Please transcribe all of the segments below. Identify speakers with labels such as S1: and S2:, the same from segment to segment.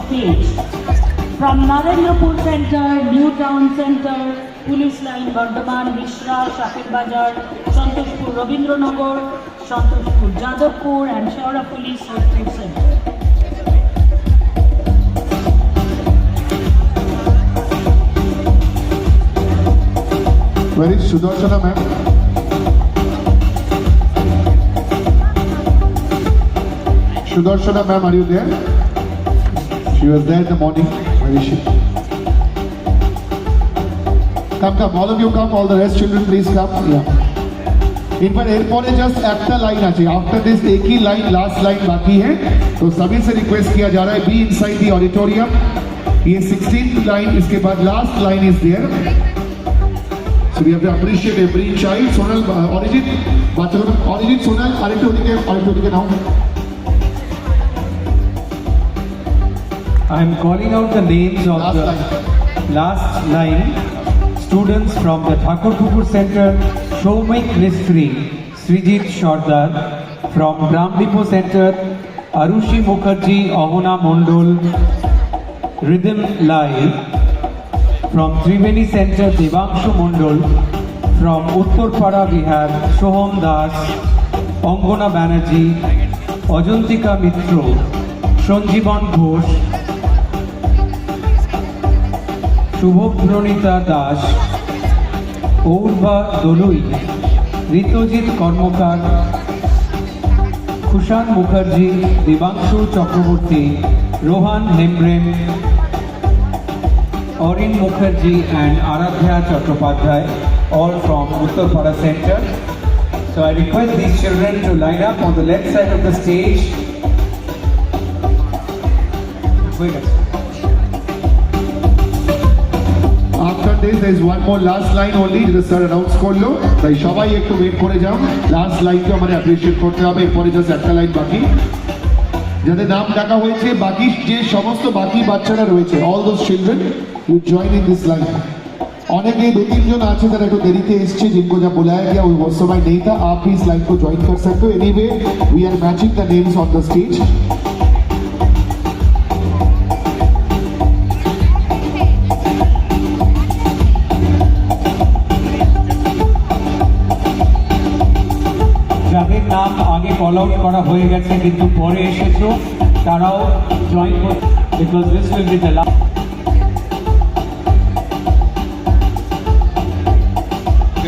S1: Stage. From Narendra Center, New Town Center, Police Line, Bardhaman, Mishra, Shakir Bazar, Santoshpur, Rabindranagar, Santoshpur, Jadavpur and Shahara Police Food Center.
S2: Where is Sudarshana ma'am? Sudarshana ma'am, are you there? She was there in the morning. Where is she? Come, all of you come, all the rest children please come. Yeah. इनपर airport just एक्टा line आ चाहिए after this एक ही line last line बाकी है तो सभी से request किया जा रहा है बी इनसाइड द ऑडिटोरियम ये 16th लाइन इसके बाद last line is there so we have to appreciate every child Sonal origin बच्चों origin Sonal auditorium now
S3: I am calling out the names of the last line students from the Thakurpukur Center, Shomik Mistry, Srijit Shordar, from Brahmdipo Center, Arushi Mukherjee, Ahona Mondol, Rhythm Live, from Triveni Center, Devanshu Mondol, from Uttarpara we have Shoham Das, Angona Banerjee, Ajantika Mitro, Sanjeevan Ghosh, Shubhapranita Das Aurba Dalui Ritajit Karmakar Khushan Mukherjee Debanshu Chakraborty Rohan Hembrom Arin Mukherjee and Aradhya Chattopadhyay all from Uttarpara Center. So I request these children to line up on the left side of the stage.
S2: After this there is one more last line only যেটা sir announce করলো তাই সবাই একটু wait করে যাও last লাইনকে আমাদের appreciate করতে হবে এরপরে জাস্ট একটা লাইন বাকি যাদের নাম ডাকা হয়েছে বাকি যে সমস্ত বাকি বাচ্চারা রয়েছে all those children who join in this line অনেকে दो तीन জন আছে যারা একটু দেরিতে এসেছে जिनको जब बुलाया गया वो उस समय नहीं था आप भी इस लाइन को ज्वाइन कर सकते हो anyway we are matching the names on the stage
S3: যাদের নাম আগে কল আউট করা হয়ে গেছে কিন্তু পরে এসেছো তারাও জয়েন করতে because this will be the last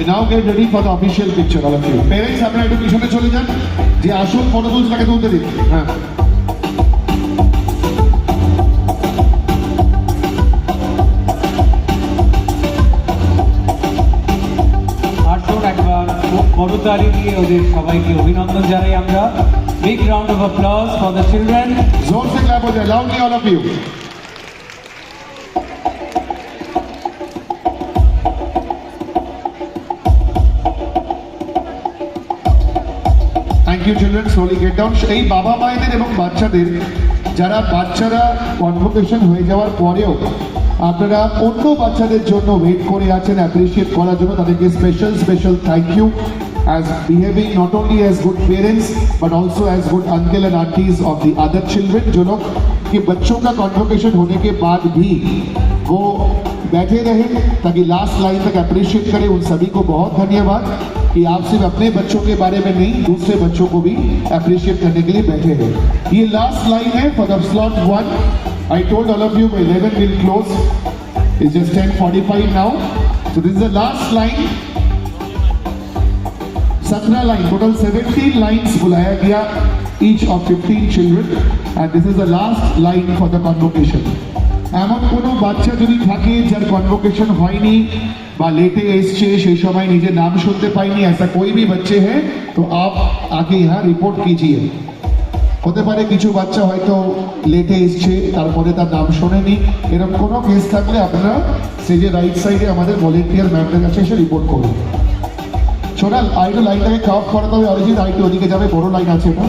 S2: Now get ready for the official picture all of you. Parents আপনারা একটু পিছনে চলে যান যে আসল ফটো তুলছে তাকে তুলতে দিন হ্যাঁ
S3: আসুন একবার বড়তালি দিয়ে ওদের সবাইকে অভিনন্দন জানাই আমরা big round of applause for the children
S2: जोर से क्लैप हो जाए loudly all of you Thank you children slowly get down এই বাবা মায়েদের এবং বাচ্চাদের যারা বাচ্চারা কনভোকেশন হয়ে যাওয়ার পরেও আপনারা অন্য বাচ্চাদের জন্য ওয়েট করে আছেন অ্যাপ্রিশিয়েট করার জন্য তাদেরকে special thank you as behaving not only as good parents but also as good uncle and aunties of the other children जो लोग कि बच्चों का कॉन्वोकेशन होने के बाद भी वो बैठे रहे ताकि लास्ट लाइन तक अप्रिशिएट करें उन सभी को बहुत धन्यवाद कि आप सिर्फ अपने बच्चों के बारे में नहीं दूसरे बच्चों को भी अप्रिशिएट करने के लिए बैठे हैं ये लास्ट लाइन है for the slot 1 I told all of you by 11 will close it's just 10:45 now so this is the last line 17 line total 17 lines बुलाया गया each of 15 children and this is the last line for the convocation এমন কোনো বাচ্চা যদি থাকে যার convocation হয়নি বা लेटे এসছে সেই সময় নিজের নাম শুনতে পায়নি ऐसा कोई भी बच्चे हैं तो आप आके यहाँ रिपोर्ट कीजिए হতে পারে কিছু বাচ্চা হয়তো लेटे এসছে তারপরে তার নাম শোনেনি এরকম কোনো কেস থাকলে আপনারা স্টেজের রাইট সাইডে আমাদের ভলেন্টিয়ার ম্যামদের কাছে এসে রিপোর্ট করুন সোনাল আইটু লাইনটাকে কাপ করাতে হবে অরিজিৎ আইটু ওদিকে যাবে বড় লাইন আছে না